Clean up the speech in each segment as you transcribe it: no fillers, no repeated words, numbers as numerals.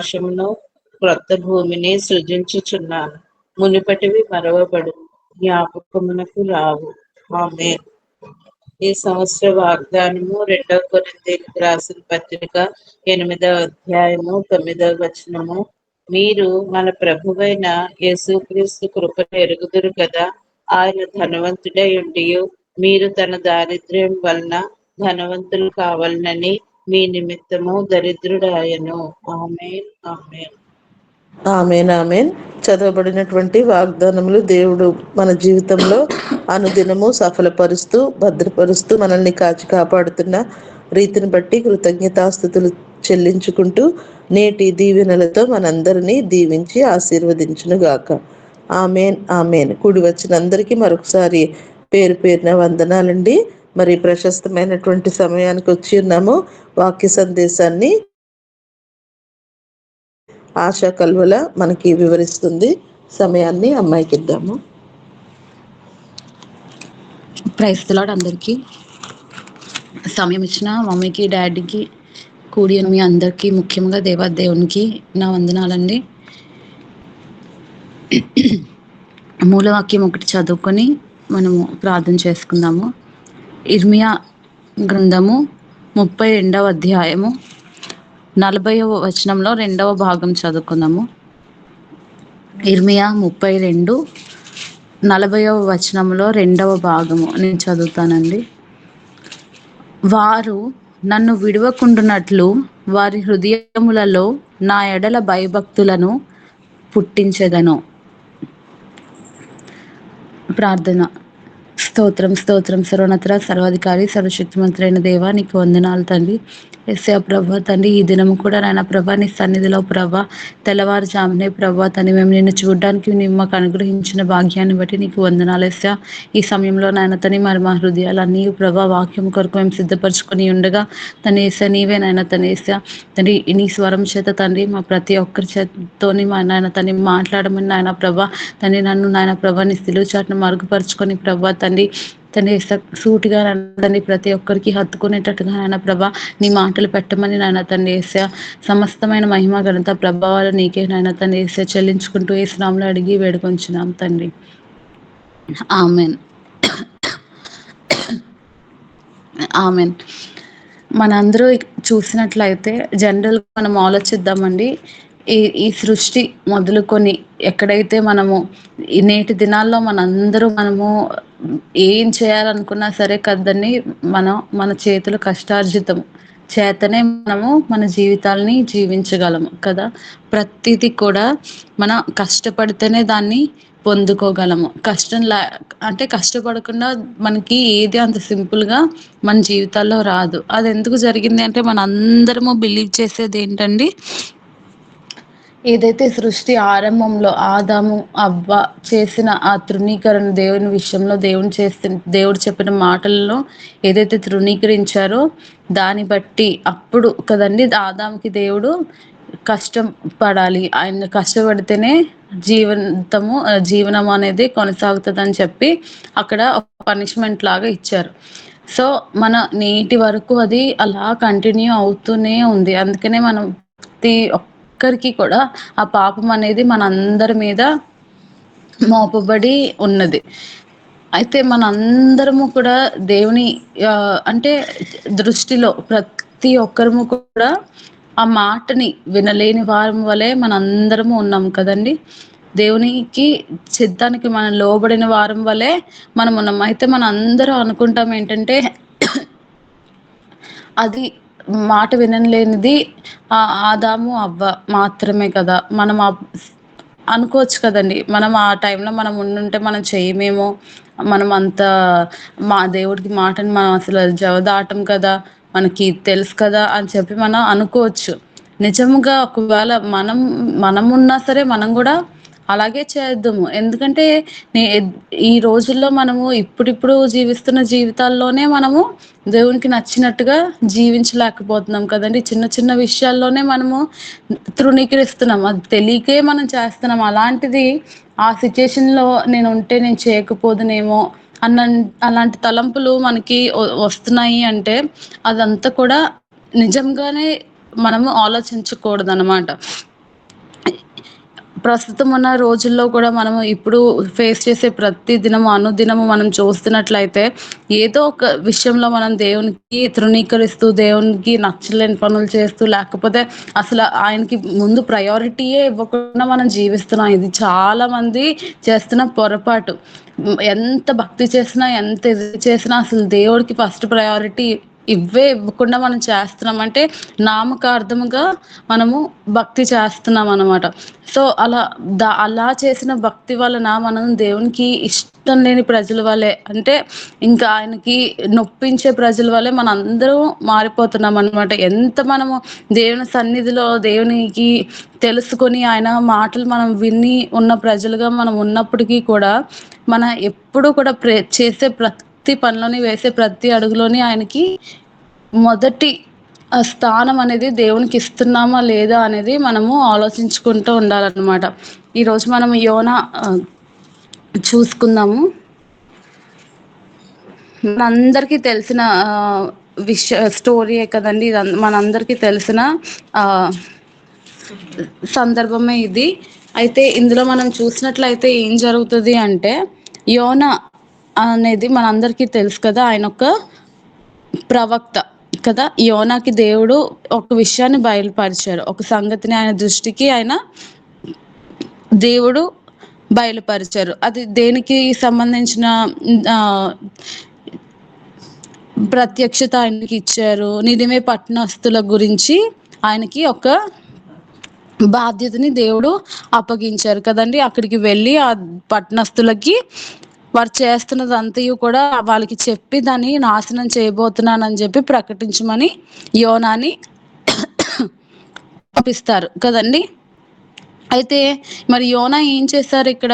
ఆకాశమును క్రొత్త భూమిని సృజించుచున్నాను. మునుపటివి మరవబడు, జ్ఞాపకమునకు రావు. ఆమేన్. ఈ సంవత్సర వాగ్దానము 2 కొరింథీయులకు రాసిన పత్రిక 8వ అధ్యాయము 9వ వచనము. మీరు మన ప్రభువైన యేసుక్రీస్తు కృపను ఎరుగుదురు కదా. ఆయన ధనవంతుడై ఉండియు మీరు తన దారిద్ర్యం వలన ధనవంతులు కావాలనని మీ నిమిత్తము దరిద్రుడాయను. ఆమేన్. ఆమేన్. Amen amen. చదవబడినటువంటి వాగ్దానములు దేవుడు మన జీవితంలో అనుదినము సఫలపరుస్తూ భద్రపరుస్తూ మనల్ని కాచి కాపాడుతున్న రీతిని బట్టి కృతజ్ఞతాస్థుతులు చెల్లించుకుంటూ నేటి దీవెనలతో మనందరినీ దీవించి ఆశీర్వదించునుగాక. Amen amen. కూడి వచ్చిన అందరికీ మరొకసారి పేరు పేరున వందనాలండి. మరి ప్రశస్తమైనటువంటి సమయానికి వచ్చి ఉన్నాము. వాక్య సందేశాన్ని ఆశా కల్వల మనకి వివరిస్తుంది. సమయాన్ని అమ్మాయికి ఇద్దాము. Praise the Lord. అందరికీ సమయం ఇచ్చిన మమ్మీకి డాడీకి కూడి మీ అందరికీ ముఖ్యంగా దేవాదేవునికి నా వందనాలండి. మూలవాక్యం ఒకటి చదువుకొని మనము ప్రార్థన చేసుకుందాము. ఇర్మియా గ్రంథము 32వ అధ్యాయము 40వ వచనంలో 2వ భాగం చదువుకుందాము. ఇర్మియా 32 40వ వచనంలో 2వ భాగము నేను చదువుతానండి. వారు నన్ను విడువకుండునట్లు వారి హృదయములలో నా ఎడల భయభక్తులను పుట్టించెదను. ప్రార్థన. స్తోత్రం స్తోత్రం సర్వోన్నత సర్వాధికారి సర్వశక్తిమంతుడైన దేవా నీకు వందనాలు తండ్రి. యేసయ్య ప్రభా తండ్రి, ఈ దినము కూడా నాయన ప్రభా నీ సన్నిధిలో ప్రభా తెల్లవారుజామునే ప్రభా తండ్రి మేము నిన్ను చూడడానికి నీవు మాకు అనుగ్రహించిన భాగ్యాన్ని బట్టి నీకు వందనాలు యేసయ్య. ఈ సమయంలో నాయన తండ్రి మరి మా హృదయాలన్నీ ప్రభా వాక్యం కొరకు మేము సిద్ధపరచుకొని ఉండగా తన యేసయ్య నీవే నాయన తన యేసయ్య తండ్రి నీ స్వరం చేత తండ్రి మా ప్రతి ఒక్కరి చేతతోని మా నాయన తండ్రి మాట్లాడమని నాయన ప్రభా తండ్రి నన్ను నాయన ప్రభా నీ సిలువ చాటును మరుగుపరుచుకొని ప్రభా తండ్రి సూటిగా తండ్రి ప్రతి ఒక్కరికి హత్తుకునేటట్టుగా నాయన ప్రభా నీ మాటలు పెట్టమని నాయన తండ్రి యేసయ్య సమస్తమైన మహిమ ఘనత ప్రభావాలు నీకే నాయన తండ్రి యేసయ్య చెల్లించుకుంటూ యేసు నామములో అడిగి వేడుకొంచున్నాం తండ్రి. Amen amen. మనందరూ చూసినట్లయితే జనరల్గా మనం ఆలోచిద్దామండి. ఈ సృష్టి మొదలుకొని ఎక్కడైతే మనము ఈ నేటి దినాల్లో మనము ఏం చేయాలనుకున్నా సరే కదండి, మన చేతుల కష్టార్జితం చేతనే మనము మన జీవితాలని జీవించగలము కదా. ప్రతిదీ కూడా మనం కష్టపడితేనే దాన్ని పొందుకోగలము. అంటే కష్టపడకుండా మనకి ఏది అంత సింపుల్గా మన జీవితాల్లో రాదు. అది ఎందుకు జరిగింది అంటే మన అందరము బిలీవ్ చేసేది ఏంటండి, ఏదైతే సృష్టి ఆరంభంలో ఆదాము అవ్వ చేసిన ఆ తృణీకరణ దేవుని విషయంలో దేవుడు చెప్పిన మాటలను ఏదైతే తృణీకరించారో దాన్ని బట్టి అప్పుడు కదండి ఆదాముకి దేవుడు కష్టం పడాలి, ఆయన కష్టపడితేనే జీవనం అనేది కొనసాగుతుందని చెప్పి అక్కడ ఒక పనిష్మెంట్ లాగా ఇచ్చారు. సో మన నేటి వరకు అది అలా కంటిన్యూ అవుతూనే ఉంది. అందుకనే మనం ప్రతి ఒక్కరికి కూడా ఆ పాపం అనేది మన అందరి మీద మోపబడి ఉన్నది. అయితే మన అందరము కూడా దేవుని అంటే దృష్టిలో ప్రతి ఒక్కరము కూడా ఆ మాటని వినలేని వారం వలె మన అందరము ఉన్నాం కదండి. దేవునికి చిత్తానికి మనం లోబడిన వారం వలె మనం ఉన్నాం. అయితే మన అందరూ అనుకుంటాం ఏంటంటే అది మాట వినలేనిది ఆదాము అవ్వ మాత్రమే కదా. మనం అనుకోవచ్చు కదండి, మనం ఆ టైంలో మనం ఉండుంటే మనం చేయమేమో, మనం అంత మా దేవుడికి మాటని మనం అసలు జవదాటం కదా, మనకి తెలుసు కదా అని చెప్పి మనం అనుకోవచ్చు. నిజముగా ఒకవేళ మనం ఉన్నా సరే మనం కూడా అలాగే చేద్దాము. ఎందుకంటే ఈ రోజుల్లో మనము ఇప్పుడిప్పుడు జీవిస్తున్న జీవితాల్లోనే మనము దేవునికి నచ్చినట్టుగా జీవించలేకపోతున్నాం కదండి. చిన్న చిన్న విషయాల్లోనే మనము తృణీకరిస్తున్నాం, అది తెలియకే మనం చేస్తున్నాం. అలాంటిది ఆ సిచ్యుయేషన్లో నేను ఉంటే నేను చేయకపోదునేమో అలాంటి తలంపులు మనకి వస్తున్నాయి అంటే అదంతా కూడా నిజంగానే మనము ఆలోచించకూడదు అన్నమాట. ప్రస్తుతం ఉన్న రోజుల్లో కూడా మనము ఇప్పుడు ఫేస్ చేసే ప్రతి దినము, అనుదినము మనం చూస్తున్నట్లయితే ఏదో ఒక విషయంలో మనం దేవునికి తృణీకరిస్తూ, దేవునికి నచ్చలేని పనులు చేస్తూ, లేకపోతే అసలు ఆయనకి ముందు ప్రయారిటీయే ఇవ్వకుండా మనం జీవిస్తున్నాం. ఇది చాలా మంది చేస్తున్న పొరపాటు. ఎంత భక్తి చేసినా, ఎంత ఇది చేసినా అసలు దేవుడికి ఫస్ట్ ప్రయారిటీ ఇవ్వకుండా మనం చేస్తున్నాం అంటే నామకార్థముగా మనము భక్తి చేస్తున్నాం అన్నమాట. సో అలా చేసిన భక్తి వలన మనం దేవునికి ఇష్టం లేని ప్రజల వలె, అంటే ఇంకా ఆయనకి నొప్పించే ప్రజల వలె మన అందరం మారిపోతున్నాం అనమాట. ఎంత మనము దేవుని సన్నిధిలో దేవునికి తెలుసుకొని ఆయన మాటలు మనం విని ఉన్న ప్రజలుగా మనం ఉన్నప్పటికీ కూడా మన ఎప్పుడు కూడా చేసే ప్రతి పనిలోని, వేసే ప్రతి అడుగులోని ఆయనకి మొదటి స్థానం అనేది దేవునికి ఇస్తున్నామా లేదా అనేది మనము ఆలోచించుకుంటూ ఉండాలన్నమాట. ఈరోజు మనం యోనా చూసుకుందాము. మనందరికీ తెలిసిన స్టోరీయే కదండి. ఇది మనందరికీ తెలిసిన సందర్భమే ఇది. అయితే ఇందులో మనం చూసినట్లయితే ఏం జరుగుతుంది అంటే, యోనా అనేది మనందరికీ తెలుసు కదా, ఆయన ఒక ప్రవక్త కదా. యోనాకి దేవుడు ఒక విషయాన్ని బయలుపరిచాడు, ఒక సంగతిని ఆయన దృష్టికి ఆయన దేవుడు బయలుపరిచారు. అది దేనికి సంబంధించిన ప్రత్యక్షత ఆయనకి ఇచ్చారు. నినివే పట్టణస్తుల గురించి ఆయనకి ఒక బాధ్యతని దేవుడు అప్పగించారు కదండి. అక్కడికి వెళ్ళి ఆ పట్టణస్తులకి వారు చేస్తున్నదంతయు కూడా వాళ్ళకి చెప్పి దాన్ని నాశనం చేయబోతున్నానని చెప్పి ప్రకటించమని యోనాని పంపిస్తారు కదండి. అయితే మరి యోనా ఏం చేశారు ఇక్కడ?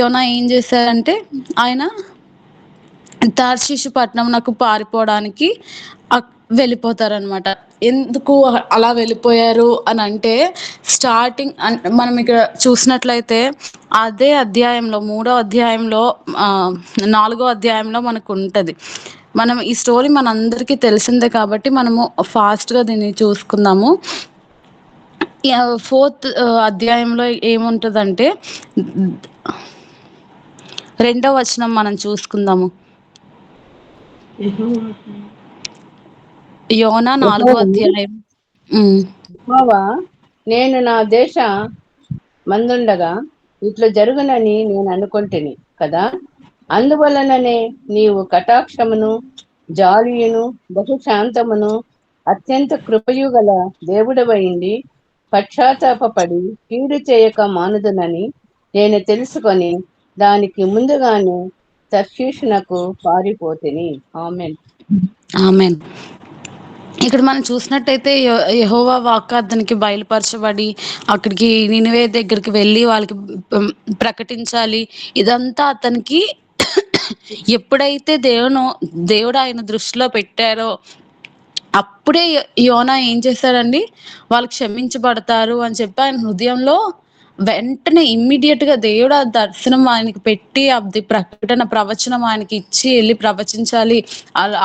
యోనా ఏం చేశారంటే ఆయన తర్షీషు పట్టణంనకు పారిపోవడానికి వెళ్ళిపోతారనమాట. ఎందుకు అలా వెళ్ళిపోయారు అని అంటే, స్టార్టింగ్ మనం ఇక్కడ చూసినట్లయితే అదే అధ్యాయంలో 3వ అధ్యాయంలో 4వ అధ్యాయంలో మనకు ఉంటుంది. మనం ఈ స్టోరీ మనందరికీ తెలిసిందే కాబట్టి మనము ఫాస్ట్గా దీన్ని చూసుకుందాము. 4th అధ్యాయంలో ఏముంటుందంటే 2వ వచనం మనం చూసుకుందాము. యోనా 4వ అధ్యాయం. యెహోవా, నేను నా దేశ మందుండగా ఇట్లా జరుగునని నేను అనుకుంటుని కదా, అందువలననే నీవు కటాక్షమును, జాలియును, బహుశాంతమును, అత్యంత కృపయు గల దేవుడవైండి పశ్చాత్తాపపడి కీడు చేయక మానుదునని నేను తెలుసుకొని దానికి ముందుగానే తర్షీషునకు పారిపోతిని. ఆమేన్. ఆమేన్. ఇక్కడ మనం చూసినట్టయితే యెహోవా వాక్కు అతనికి బయలుపరచబడి అక్కడికి నినివే దగ్గరికి వెళ్ళి వాళ్ళకి ప్రకటించాలి. ఇదంతా అతనికి ఎప్పుడైతే దేవుడు ఆయన దృష్టిలో పెట్టారో అప్పుడే యోనా ఏం చేశాడండి, వాళ్ళు క్షమించబడతారు అని చెప్పి ఆయన హృదయంలో వెంటనే ఇమ్మీడియట్ గా దేవుడు ఆ దర్శనం ఆయనకి పెట్టి అది ప్రవచనం ఆయనకి ఇచ్చి వెళ్ళి ప్రవచించాలి,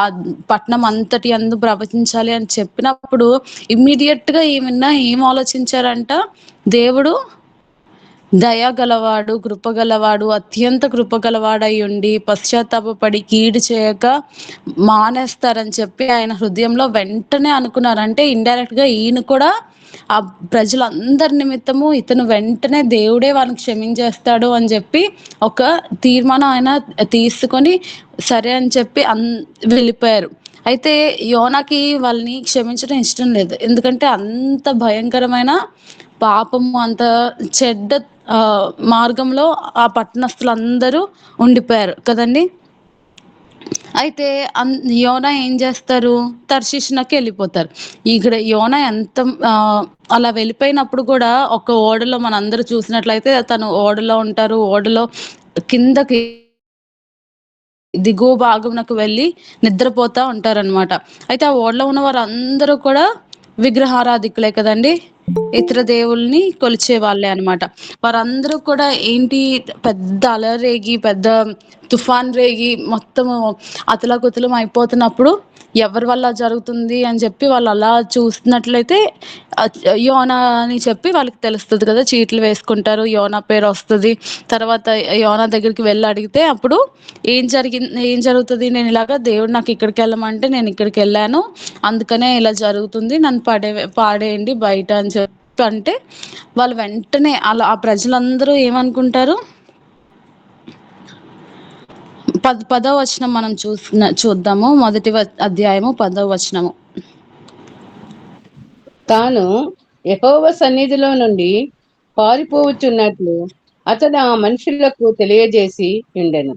ఆ పట్టణం అంతటి అందు ప్రవచించాలి అని చెప్పినప్పుడు ఇమ్మీడియట్ గా ఏం ఆలోచించారంట, దేవుడు దయగలవాడు, కృపగలవాడు, అత్యంత కృపగలవాడై ఉండి పశ్చాత్తాపడి కీడు చేయక మానేస్తారని చెప్పి ఆయన హృదయంలో వెంటనే అనుకున్నారంటే ఇండైరెక్ట్ గా ఈయన కూడా ఆ ప్రజలందరి నిమిత్తము ఇతను వెంటనే దేవుడే వాళ్ళని క్షమించేస్తాడు అని చెప్పి ఒక తీర్మానం ఆయన తీసుకొని సరే అని చెప్పి వెళ్ళిపోయారు. అయితే యోనాకి వాళ్ళని క్షమించడం ఇష్టం లేదు, ఎందుకంటే అంత భయంకరమైన పాపము, అంత చెడ్డ మార్గంలో ఆ పట్టణస్తులందరూ ఉండిపోయారు కదండి. అయితే యోనా ఏం చేస్తారు, తర్షీషునకి వెళ్ళిపోతారు. ఇక్కడ యోనా ఎంత అలా వెళ్ళిపోయినప్పుడు కూడా ఒక ఓడలో మనందరూ చూసినట్లయితే తను ఓడలో ఉంటారు. ఓడలో కిందకి దిగువ భాగంకు వెళ్ళి నిద్రపోతా ఉంటారనమాట. అయితే ఆ ఓడలో ఉన్న వారందరూ కూడా విగ్రహారాధికులే కదండి, ఇతర దేవుల్ని కొలిచే వాళ్ళే అనమాట. వారందరూ కూడా ఏంటి, పెద్ద అలరేగి పెద్ద తుఫాన్ రేగి మొత్తము అతలాకుతలం అయిపోతున్నప్పుడు ఎవరి వల్ల జరుగుతుంది అని చెప్పి వాళ్ళు అలా చూస్తున్నట్లయితే యోనా అని చెప్పి వాళ్ళకి తెలుస్తుంది కదా, చీట్లు వేసుకుంటారు, యోనా పేరు వస్తుంది. తర్వాత యోనా దగ్గరికి వెళ్ళి అడిగితే అప్పుడు ఏం జరుగుతుంది, నేను ఇలాగా దేవుడు నాకు ఇక్కడికి వెళ్ళమంటే నేను ఇక్కడికి వెళ్ళాను, అందుకనే ఇలా జరుగుతుంది, నన్ను పాడేయండి బయట అని చెప్పి అంటే వాళ్ళు వెంటనే అలా ఆ ప్రజలందరూ ఏమనుకుంటారు. పదవ వచనం మనం చూద్దాము. మొదటి అధ్యాయము 10వ వచనము. తాను యెహోవా సన్నిధిలో నుండి పారిపోవచ్చున్నట్లు అతడు ఆ మనుషులకు తెలియజేసి ఉండెను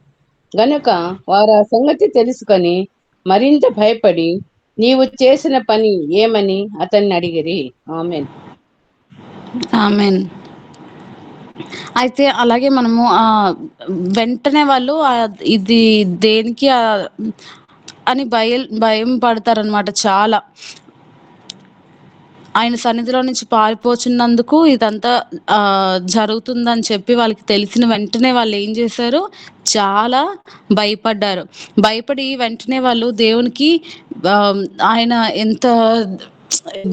గనుక వారు ఆ సంగతి తెలుసుకొని మరింత భయపడి నీవు చేసిన పని ఏమని అతన్ని అడిగిరి. ఆమేన్. ఆమేన్. అయితే అలాగే మనము వెంటనే వాళ్ళు ఇది దేనికి అని భయం పడతారనమాట. చాలా ఆయన సన్నిధిలో నుంచి పారిపోచున్నందుకు ఇదంతా జరుగుతుందని చెప్పి వాళ్ళకి తెలిసిన వెంటనే వాళ్ళు ఏం చేశారు, చాలా భయపడ్డారు. భయపడి వెంటనే వాళ్ళు దేవునికి ఆయన ఎంత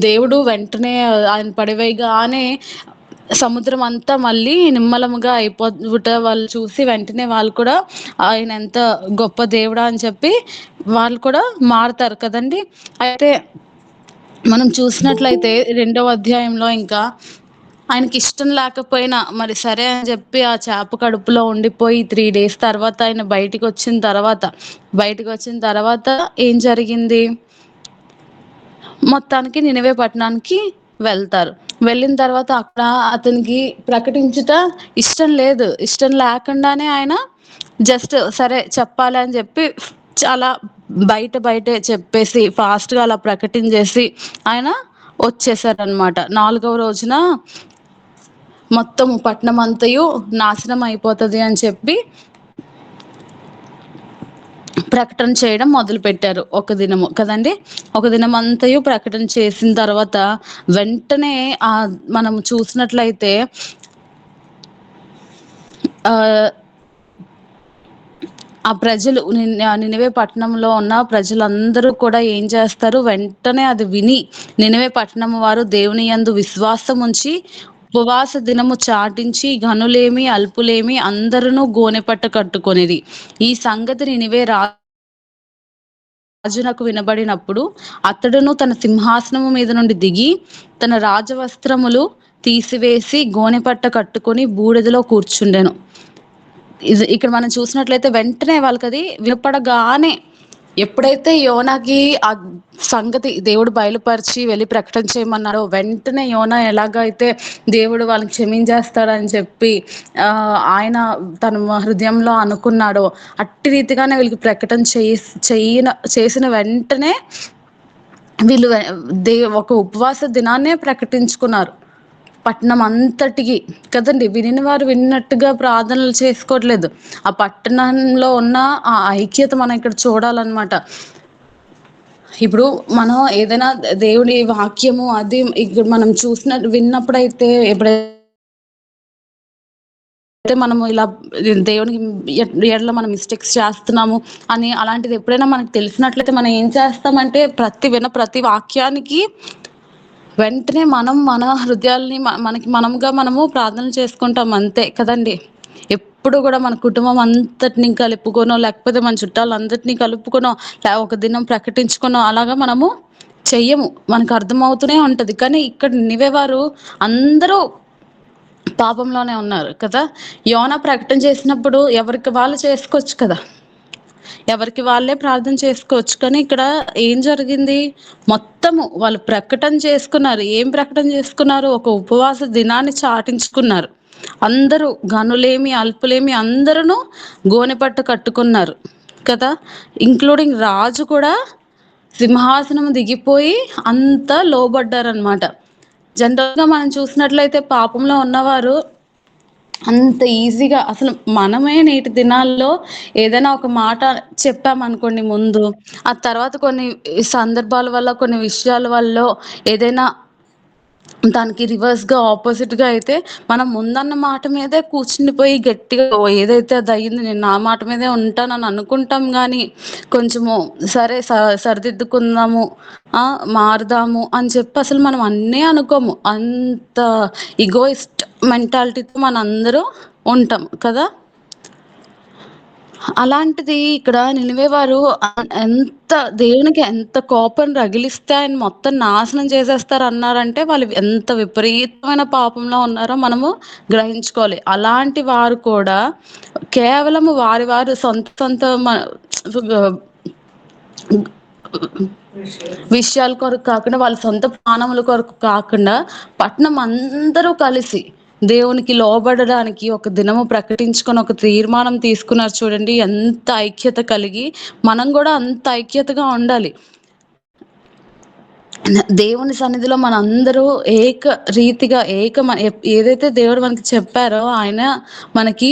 దేవుడు వెంటనే ఆయన పడివేయగానే సముద్రం అంతా మళ్ళీ నిమ్మలముగా అయిపోవుట వాళ్ళు చూసి వెంటనే వాళ్ళు కూడా ఆయన ఎంత గొప్ప దేవుడా అని చెప్పి వాళ్ళు కూడా మారుతారు కదండి. అయితే మనం చూసినట్లయితే 2వ అధ్యాయంలో ఇంకా ఆయనకి ఇష్టం లేకపోయినా మరి సరే అని చెప్పి ఆ చేప కడుపులో ఉండిపోయి 3 days తర్వాత ఆయన బయటికి వచ్చిన తర్వాత ఏం జరిగింది, మొత్తానికి నినివే పట్టణానికి వెళ్తారు. వెళ్ళిన తర్వాత అక్కడ అతనికి ప్రకటించుట ఇష్టం లేకుండానే ఆయన జస్ట్ సరే చెప్పాలి అని చెప్పి చాలా బయటే చెప్పేసి ఫాస్ట్గా అలా ప్రకటించేసి ఆయన వచ్చేసారనమాట. 4వ రోజున మొత్తం పట్టణం అంతయు నాశనం అయిపోతుంది అని చెప్పి ప్రకటన చేయడం మొదలు పెట్టారు. ఒక దినము కదండి, ఒక దినం అంతయు ప్రకటన చేసిన తర్వాత వెంటనే మనం చూసినట్లయితే ఆ ప్రజలు నినివే పట్టణంలో ఉన్న ప్రజలందరూ కూడా ఏం చేస్తారు, వెంటనే అది విని నినివే పట్టణం వారు దేవుని యందు విశ్వాసం ఉంచి ఉపవాస దినము చాటించి ఘనులేమి అల్పులేమి అందరూ గోనెపట్ట కట్టుకొనిది. ఈ సంగతి నినివే రాజునకు వినబడినప్పుడు అతడును తన సింహాసనము మీద నుండి దిగి తన రాజవస్త్రములు తీసివేసి గోనెపట్ట కట్టుకొని బూడిదలో కూర్చుండెను. ఇక్కడ మనం చూసినట్లయితే వెంటనే వాళ్ళకి అది వినపడగానే ఎప్పుడైతే యోనాకి ఆ సంగతి దేవుడు బయలుపరిచి వెళ్ళి ప్రకటన చేయమన్నారో వెంటనే యోనా ఎలాగైతే దేవుడు వాళ్ళని క్షమించేస్తాడని చెప్పి ఆయన తన హృదయంలో అనుకున్నాడో అట్టి రీతిగానే వీళ్ళకి ప్రకటన చేసిన వెంటనే వీళ్ళు ఒక ఉపవాస దినాన్నే ప్రకటించుకున్నారు పట్టణం అంతటికి కదండి. విని వారు విన్నట్టుగా ప్రార్థనలు చేసుకోవట్లేదు. ఆ పట్టణంలో ఉన్న ఆ ఐక్యత మనం ఇక్కడ చూడాలన్నమాట. ఇప్పుడు మనం ఏదైనా దేవుడి వాక్యము అది ఇక్కడ మనం విన్నప్పుడైతే ఎప్పుడైతే మనము ఇలా దేవునికి ఎడల మనం మిస్టేక్స్ చేస్తున్నాము అని అలాంటిది ఎప్పుడైనా మనకు తెలిసినట్లయితే మనం ఏం చేస్తామంటే ప్రతి వాక్యానికి వెంటనే మన హృదయాల్ని మనము ప్రార్థన చేసుకుంటాం అంతే కదండి. ఎప్పుడు కూడా మన కుటుంబం అంతటిని కలుపుకోనో లేకపోతే మన చుట్టాలందరినీ కలుపుకోనో ఒక దినం ప్రకటించుకోనో అలాగా మనము చెయ్యము, మనకు అర్థమవుతూనే ఉంటది. కానీ ఇక్కడ నినివేవారు అందరూ పాపంలోనే ఉన్నారు కదా. యోనా ప్రకటన చేసినప్పుడు ఎవరికి వాళ్ళు చేసుకోవచ్చు కదా, ఎవరికి వాళ్ళే ప్రార్థన చేసుకోవచ్చు. కానీ ఇక్కడ ఏం జరిగింది, మొత్తము వాళ్ళు ప్రకటన చేసుకున్నారు. ఏం ప్రకటన చేసుకున్నారు, ఒక ఉపవాస దినాన్ని చాటించుకున్నారు. అందరూ ఘనులేమి అల్పులేమి అందరూ గోనెపట్ట కట్టుకున్నారు కదా. ఇంక్లూడింగ్ రాజు కూడా సింహాసనం దిగిపోయి అంతా లోబడ్డారనమాట. జనరల్గా మనం చూసినట్లయితే పాపంలో ఉన్నవారు అంత ఈజీగా అసలు మనమే నేటి దినాల్లో ఏదైనా ఒక మాట చెప్పామనుకోండి ముందు, ఆ తర్వాత కొన్ని సందర్భాల వల్ల కొన్ని విషయాల వల్ల ఏదైనా దానికి రివర్స్ గా ఆపోజిట్ గా అయితే మనం ముందన్న మాట మీదే కూర్చునిపోయి గట్టిగా ఏదైతే అది అయ్యింది, నేను నా మాట మీదే ఉంటానని అనుకుంటాం. కానీ కొంచెము సరే సరిదిద్దుకుందాము, మారుదాము అని చెప్పి అసలు మనం అన్నీ అనుకోము. అంత ఈగోయిస్ట్ మెంటాలిటీతో మనందరూ ఉంటాం కదా. అలాంటిది ఇక్కడ నినివే వారు ఎంత దేవునికి ఎంత కోపం రగిలిస్తే ఆయన మొత్తం నాశనం చేసేస్తారు అన్నారంటే వాళ్ళు ఎంత విపరీతమైన పాపంలో ఉన్నారో మనము గ్రహించుకోవాలి. అలాంటి వారు కూడా కేవలం వారి సొంత విషయాల కొరకు కాకుండా, వాళ్ళ సొంత ప్రాణముల కొరకు కాకుండా, పట్టణం అందరూ కలిసి దేవునికి లోబడడానికి ఒక దినము ప్రకటించుకొని ఒక తీర్మానం తీసుకున్నారు చూడండి. ఎంత ఐక్యత కలిగి మనం కూడా అంత ఐక్యతగా ఉండాలి. దేవుని సన్నిధిలో మనందరూ రీతిగా ఏదైతే దేవుడు మనకి చెప్పారో ఆయన మనకి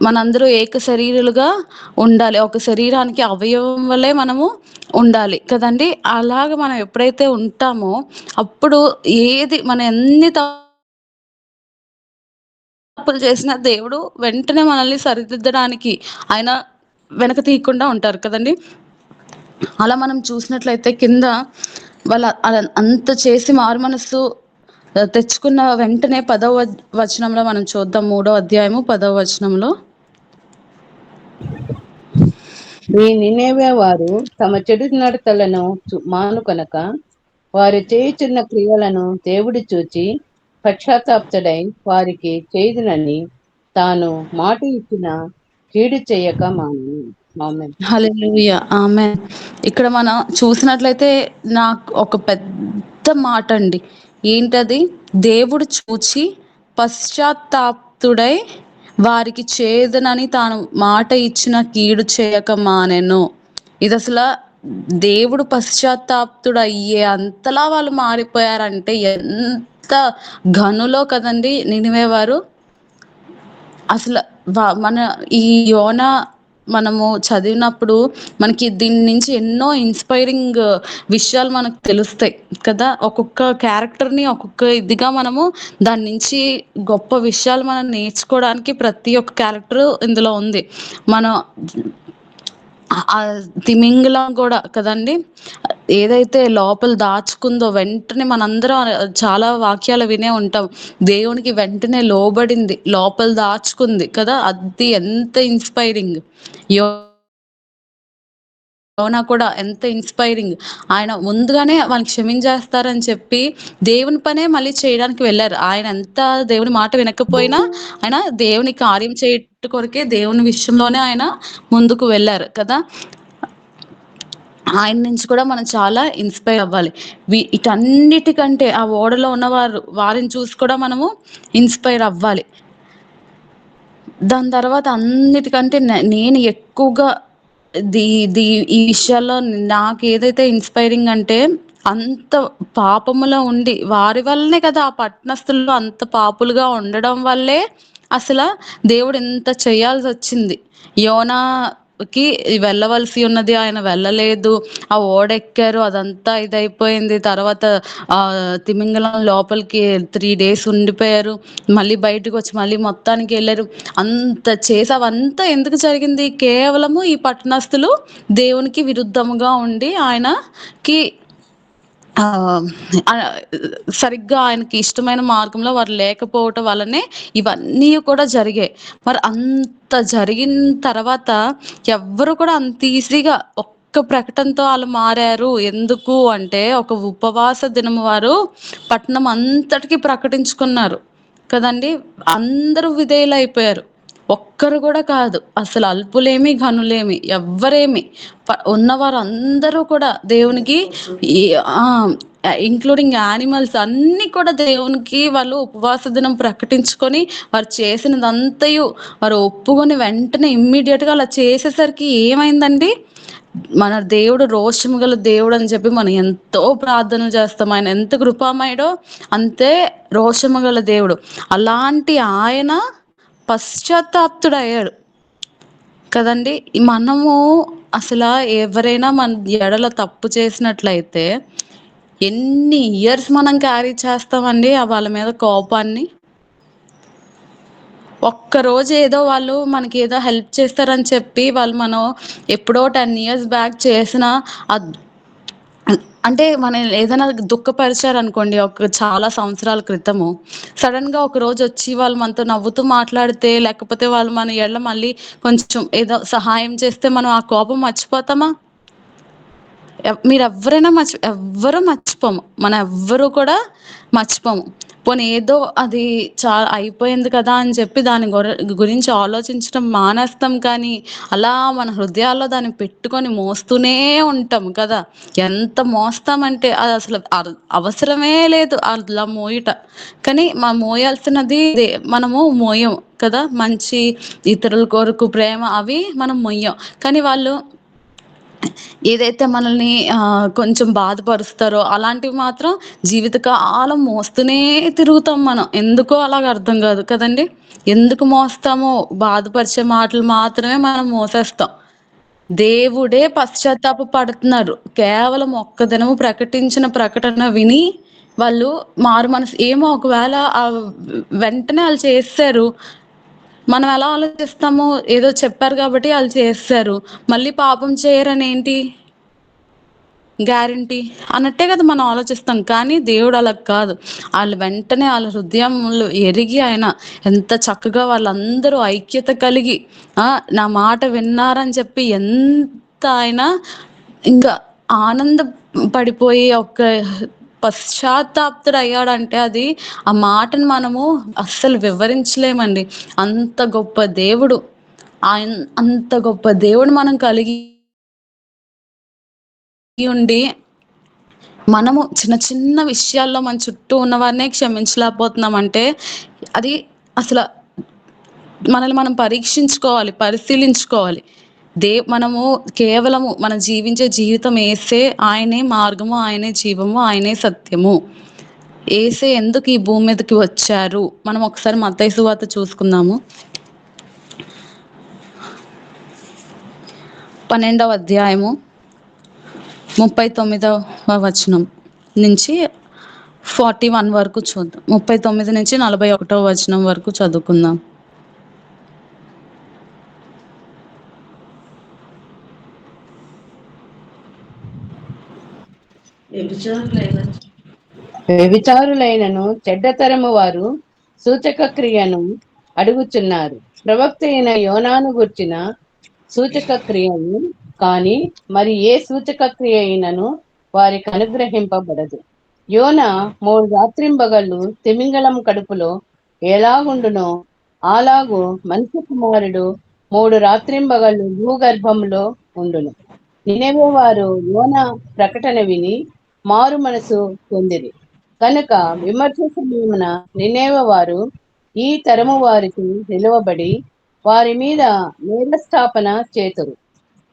మనందరూ ఏక శరీరులుగా ఉండాలి. ఒక శరీరానికి అవయవం వల్లే మనము ఉండాలి కదండి. అలాగ మనం ఎప్పుడైతే ఉంటామో అప్పుడు మన ఎన్ని తప్పులు చేసిన దేవుడు వెంటనే మనల్ని సరిదిద్దడానికి ఆయన వెనక తీయకుండా ఉంటారు కదండి. అలా మనం చూసినట్లయితే కింద వాళ్ళ అంత చేసి మారు మనస్సు తెచ్చుకున్న వెంటనే 10వ వచనంలో మనం చూద్దాం. 3వ అధ్యాయము 10వ వచనంలో, ఈ నినేవే వారు తమ చెడు నడతలను మానుకొనక వారు చేయుచున్న క్రియలను దేవుడు చూచి పశ్చాత్తాప్తుడై వారికి చేయుదునని తాను మాట ఇచ్చిన కీడు చేయక మానెను. ఆమేన్. హల్లెలూయా, ఆమేన్. ఇక్కడ మనం చూసినట్లయితే నాకు ఒక పెద్ద మాట అండి. ఏంటది? దేవుడు చూచి పశ్చాత్తాప్తుడై వారికి చేదనని తాను మాట ఇచ్చిన కీడు చేయక మానెను. ఇది అసలు దేవుడు పశ్చాత్తాప్తుడు అయ్యే అంతలా వాళ్ళు మారిపోయారంటే ఎంత ఘనులో కదండి నినివే వారు. అసలు మన ఈ యోనా మనము చదివినప్పుడు మనకి దీని నుంచి ఎన్నో ఇన్స్పైరింగ్ విషయాలు మనకు తెలుస్తాయి కదా. ఒక్కొక్క క్యారెక్టర్ని ఒక్కొక్క ఇదిగా మనము దాని నుంచి గొప్ప విషయాలు మనం నేర్చుకోవడానికి ప్రతి ఒక్క క్యారెక్టర్ ఇందులో ఉంది. మనం తిమింగలం కూడా కదండి, ఏదైతే లోపల దాచుకుందో వెంటనే మనందరం చాలా వాక్యాలు వినే ఉంటాం. దేవునికి వెంటనే లోబడింది, లోపల దాచుకుంది కదా. అది ఎంత ఇన్స్పైరింగ్. యోనా కూడా ఎంత ఇన్స్పైరింగ్. ఆయన ముందుగానే వాళ్ళని క్షమించేస్తారని చెప్పి దేవుని పనే మళ్ళీ చేయడానికి వెళ్ళారు. ఆయన ఎంత దేవుని మాట వినకపోయినా ఆయన దేవుని కార్యం చేయట కొరకే దేవుని విషయంలోనే ఆయన ముందుకు వెళ్ళారు కదా. ఆయన నుంచి కూడా మనం చాలా ఇన్స్పైర్ అవ్వాలి. వీటన్నిటికంటే ఆ ఓడలో ఉన్నవారు వారిని చూసి కూడా మనము ఇన్స్పైర్ అవ్వాలి. దాని తర్వాత అన్నిటికంటే నేను ఎక్కువగా ఈ విషయాల్లో నాకు ఏదైతే ఇన్స్పైరింగ్ అంటే, అంత పాపములో ఉండి వారి వల్లనే కదా ఆ పట్టణస్థుల్లో అంత పాపులుగా ఉండడం వల్లే అసలు దేవుడు ఎంత చేయాల్సి వచ్చింది. యోనాకి వెళ్ళవలసి ఉన్నది, ఆయన వెళ్ళలేదు. ఆ ఓడెక్కారు, అదంతా ఇదైపోయింది. తర్వాత తిమింగలం లోపలికి 3 days ఉండిపోయారు. మళ్ళీ బయటకు వచ్చి మళ్ళీ మొత్తానికి వెళ్ళారు. అంత చేసి అవంతా ఎందుకు జరిగింది? కేవలము ఈ పట్టణస్థులు దేవునికి విరుద్ధముగా ఉండి ఆయనకి సరిగ్గా ఆయనకి ఇష్టమైన మార్గంలో వారు లేకపోవటం వల్లనే ఇవన్నీ కూడా జరిగాయి. మరి అంత జరిగిన తర్వాత ఎవ్వరు కూడా అంత ఈజీగా ఒక్క ప్రకటనతో వాళ్ళు మారారు. ఎందుకు అంటే ఒక ఉపవాస దినము వారు పట్టణం అంతటికి ప్రకటించుకున్నారు కదండి. అందరూ విధేయులైపోయారు. ఒక్కరు కూడా కాదు, అసలు అల్పులేమి ఘనులేమి ఎవ్వరేమి ఉన్నవారు అందరూ కూడా దేవునికి ఇంక్లూడింగ్ యానిమల్స్ అన్ని కూడా దేవునికి వాళ్ళు ఉపవాస దినం ప్రకటించుకొని వారు చేసినదంతయు వారు ఒప్పుకొని వెంటనే ఇమ్మీడియట్గా అలా చేసేసరికి ఏమైందండి, మన దేవుడు రోషము గల దేవుడు అని చెప్పి మనం ఎంతో ప్రార్థనలు చేస్తాం. ఆయన ఎంత కృపామయుడో అంతే రోషము గల దేవుడు. అలాంటి ఆయన పశ్చాత్తాప్తుడయ్యాడు కదండి. మనము అసలు ఎవరైనా మన ఎడల తప్పు చేసినట్లయితే ఎన్ని ఇయర్స్ మనం క్యారీ చేస్తామండి వాళ్ళ మీద కోపాన్ని. ఒక్కరోజు ఏదో వాళ్ళు మనకి ఏదో హెల్ప్ చేస్తారని చెప్పి వాళ్ళు మనం ఎప్పుడో 10 years బ్యాక్ చేసిన అంటే మనం ఏదైనా దుఃఖపరిచారు అనుకోండి ఒక చాలా సంవత్సరాల క్రితము, సడన్గా ఒక రోజు వచ్చి వాళ్ళు మనతో నవ్వుతూ మాట్లాడితే, లేకపోతే వాళ్ళు మన ఎడల మళ్ళీ కొంచెం ఏదో సహాయం చేస్తే మనం ఆ కోపం మర్చిపోతామా? మీరెవ్వరైనా ఎవ్వరూ మర్చిపోము. మనం ఎవ్వరూ కూడా మర్చిపోము. పోనీ ఏదో అది అయిపోయింది కదా అని చెప్పి దాని గురించి ఆలోచించడం మానేస్తాం, కానీ అలా మన హృదయాల్లో దాన్ని పెట్టుకొని మోస్తూనే ఉంటాం కదా! ఎంత మోస్తామంటే అది అసలు అవసరమే లేదు అలా మోయుట. కానీ మోయాల్సినది మనము మోయం కదా! మంచి ఇతరుల కొరకు ప్రేమ అవి మనం మొయ్యం. కానీ వాళ్ళు ఏదైతే మనల్ని కొంచెం బాధపరుస్తారో అలాంటివి మాత్రం జీవితకాలం మోస్తూనే తిరుగుతాం మనం. ఎందుకో అలాగ అర్థం కాదు కదండి. ఎందుకు మోస్తామో, బాధపరిచే మాటలు మాత్రమే మనం మోసేస్తాం. దేవుడే పశ్చాత్తాప పడుతున్నారు. కేవలం ఒక్క దినము ప్రకటించిన ప్రకటన విని వాళ్ళు మారు మనసు ఏమో ఒకవేళ వెంటనే వాళ్ళు చేసేసారు. మనం ఎలా ఆలోచిస్తాము, ఏదో చెప్పారు కాబట్టి వాళ్ళు చేసేసారు, మళ్ళీ పాపం చేయరని ఏంటి గ్యారంటీ అన్నట్టే కదా మనం ఆలోచిస్తాం. కానీ దేవుడు అలా కాదు. వాళ్ళు వెంటనే వాళ్ళ హృదయములు ఎరిగి ఆయన ఎంత చక్కగా వాళ్ళందరూ ఐక్యత కలిగి నా మాట విన్నారని చెప్పి ఎంత ఆయన ఇంకా ఆనంద పడిపోయి ఒక పశ్చాత్తాప్తుడు అయ్యాడంటే అది ఆ మాటను మనము అస్సలు వివరించలేమండి. అంత గొప్ప దేవుడు. ఆయన అంత గొప్ప దేవుడు మనం కలిగి ఉండి మనము చిన్న చిన్న విషయాల్లో మన చుట్టూ ఉన్నవారినే క్షమించలేకపోతున్నామంటే అది అసలు మనల్ని మనం పరీక్షించుకోవాలి, పరిశీలించుకోవాలి. మనము కేవలము మనం జీవించే జీవితం ఏసే, ఆయనే మార్గము, ఆయనే జీవము, ఆయనే సత్యము. ఏసే ఎందుకు ఈ భూమి మీదకి వచ్చారు? మనం ఒకసారి మత్తయి సువార్త చూసుకుందాము. 12వ అధ్యాయము 39వ వచనం నుంచి 41 వరకు చూద్దాం. 39 నుంచి 41వ వచనం వరకు చదువుకుందాం. వ్యభిచారులైనను చెడ్డతరము వారు సూచక క్రియను అడుగుచున్నారు. ప్రవక్త అయిన యోనాను గుర్చిన సూచక క్రియను కానీ మరి ఏ సూచక క్రియ అయినను వారికి అనుగ్రహింపబడదు. యోన 3 రాత్రింబగళ్ళు తిమింగళం కడుపులో ఎలాగుండునో అలాగూ మనిషి కుమారుడు 3 రాత్రింబగళ్ళు భూగర్భంలో ఉండును. నినెవే వారు యోన ప్రకటన విని మారు మనసు పొందిరి కనుక విమర్శ సమయమున నినెవే వారు ఈ తరము వారికి నిలువబడి వారి మీద నేరస్థాపన చేతురు.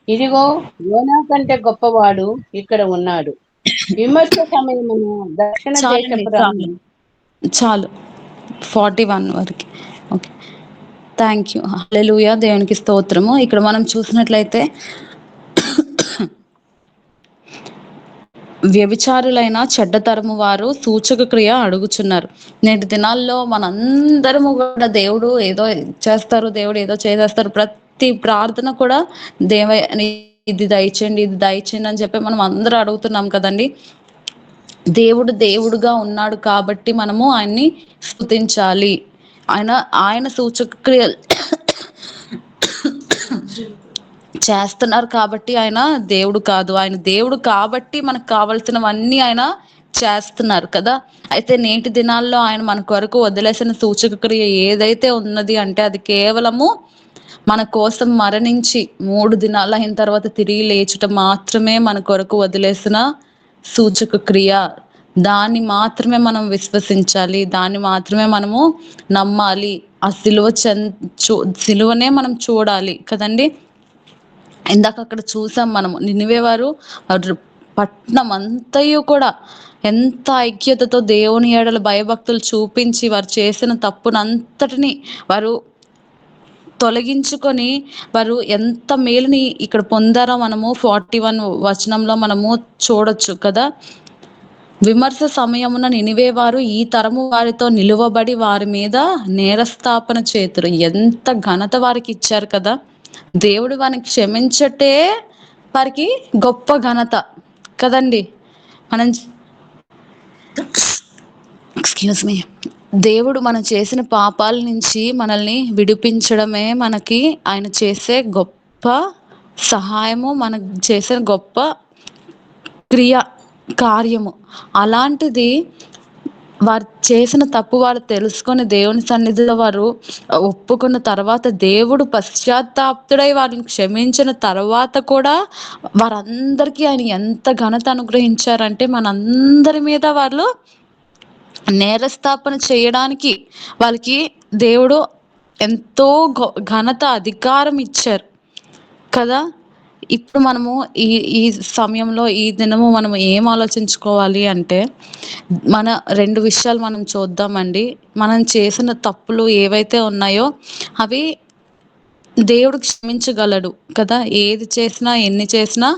ఇదిగో యోనా కంటే గొప్పవాడు ఇక్కడ ఉన్నాడు. విమర్శ సమయమున దక్షిణ దేశపు చాలు 41 వరకు. Okay, thank you. హల్లెలూయా, దేవునికి స్తోత్రము. ఇక్కడ మనం చూసినట్లయితే వ్యభిచారులైన చెడ్డతరము వారు సూచక క్రియ అడుగుచున్నారు. నేటి దినాల్లో మనందరము కూడా దేవుడు ఏదో చేస్తారు, దేవుడు ఏదో చేసేస్తారు. ప్రతి ప్రార్థన కూడా ఇది దయచేయండి, ఇది దయచేయండి అని చెప్పి మనం అందరూ అడుగుతున్నాం కదండి. దేవుడు దేవుడుగా ఉన్నాడు కాబట్టి మనము ఆయన్ని స్తుతించాలి. ఆయన సూచక క్రియలు చేస్తున్నారు కాబట్టి ఆయన దేవుడు కాదు. ఆయన దేవుడు కాబట్టి మనకు కావాల్సినవన్నీ ఆయన చేస్తున్నారు కదా. అయితే నేటి దినాల్లో ఆయన మన కొరకు వదిలేసిన సూచక క్రియ ఏదైతే ఉన్నది అంటే అది కేవలము మన కోసం మరణించి 3 దినాలు అయిన తర్వాత తిరిగి లేచుట మాత్రమే మన కొరకు వదిలేసిన సూచక క్రియ. దాన్ని మాత్రమే మనం విశ్వసించాలి, దాన్ని మాత్రమే మనము నమ్మాలి. ఆ సిలువనే మనం చూడాలి కదండి. ఇందాక అక్కడ చూసాం మనము, నినివే వారు పట్నం అంతయు కూడా ఎంత ఐక్యతతో దేవుని ఎడల భయభక్తులు చూపించి వారు చేసిన తప్పునంతటిని వారు తొలగించుకొని వారు ఎంత మేలుని ఇక్కడ పొందారో మనము 41 వచనంలో మనము చూడొచ్చు కదా. విమర్శ సమయమున నినివే వారు ఈ తరము వారితో నిలువబడి వారి మీద నేరస్థాపన చేతురు. ఎంత ఘనత వారికి ఇచ్చారు కదా. దేవుడు వారిని క్షమించటే వారికి గొప్ప ఘనత కదండి. మనం ఎక్స్క్యూజ్ మీ, దేవుడు మనం చేసిన పాపాల నుంచి మనల్ని విడిపించడమే మనకి ఆయన చేసే గొప్ప సహాయము, మనకు చేసే గొప్ప క్రియ కార్యము. అలాంటిది వారు చేసిన తప్పు వారు తెలుసుకొని దేవుని సన్నిధిలో వారు ఒప్పుకున్న తర్వాత, దేవుడు పశ్చాత్తాప్తుడై వారిని క్షమించిన తర్వాత కూడా వారందరికీ ఆయన ఎంత ఘనత అనుగ్రహించారంటే, మనందరి మీద వాళ్ళు నేరస్థాపన చేయడానికి వాళ్ళకి దేవుడు ఎంతో ఘనత అధికారం ఇచ్చారు కదా. ఇప్పుడు మనము ఈ ఈ సమయంలో ఈ దినము మనం ఏం ఆలోచించుకోవాలి అంటే, మన 2 విషయాలు మనం చూద్దామండి. మనం చేసిన తప్పులు ఏవైతే ఉన్నాయో అవి దేవుడు క్షమించగలడు కదా. ఏది చేసినా ఎన్ని చేసినా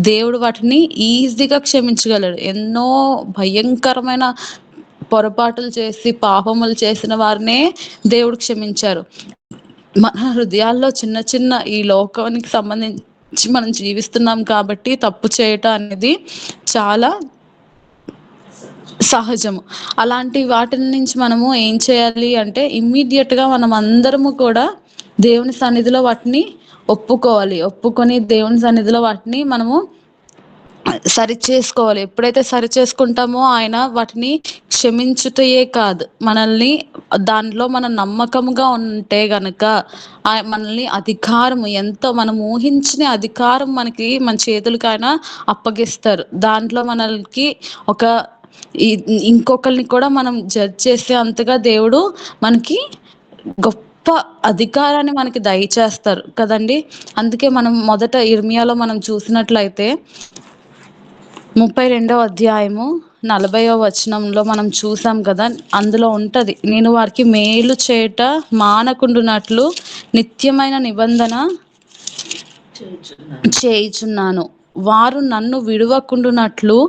దేవుడు వాటిని ఈజీగా క్షమించగలడు. ఎన్నో భయంకరమైన పొరపాటులు చేసి పాపములు చేసిన వారినే దేవుడు క్షమించారు. మన హృదయాల్లో చిన్న చిన్న ఈ లోకానికి సంబంధించి మనం జీవిస్తున్నాం కాబట్టి తప్పు చేయటం అనేది చాలా సహజము. అలాంటి వాటి నుంచి మనము ఏం చేయాలి అంటే, ఇమ్మీడియట్గా మనం అందరము కూడా దేవుని సన్నిధిలో వాటిని ఒప్పుకోవాలి. ఒప్పుకొని దేవుని సన్నిధిలో వాటిని మనము సరి చేసుకోవాలి. ఎప్పుడైతే సరి చేసుకుంటామో ఆయన వాటిని క్షమించుటయే కాదు, మనల్ని దానిలో మన నమ్మకముగా ఉంటే గనక మనల్ని అధికారం, ఎంతో మనం ఊహించిన అధికారం మనకి మన చేతులకి ఆయన అప్పగిస్తారు. దాంట్లో మనకి ఒక ఇంకొకరిని కూడా మనం జడ్జ్ చేసే అంతగా దేవుడు మనకి గొప్ప అధికారాన్ని మనకి దయచేస్తారు కదండి. అందుకే మనం మొదట ఇర్మియాలో మనం చూసినట్లయితే 32వ అధ్యాయము 40వ వచనంలో మనం చూసాం కదా. అందులో ఉంటది, నేను వారికి మేలు చేయట మానకుండునట్లు నిత్యమైన నిబంధన చేయుచున్నాను. వారు నన్ను విడువకుండునట్లు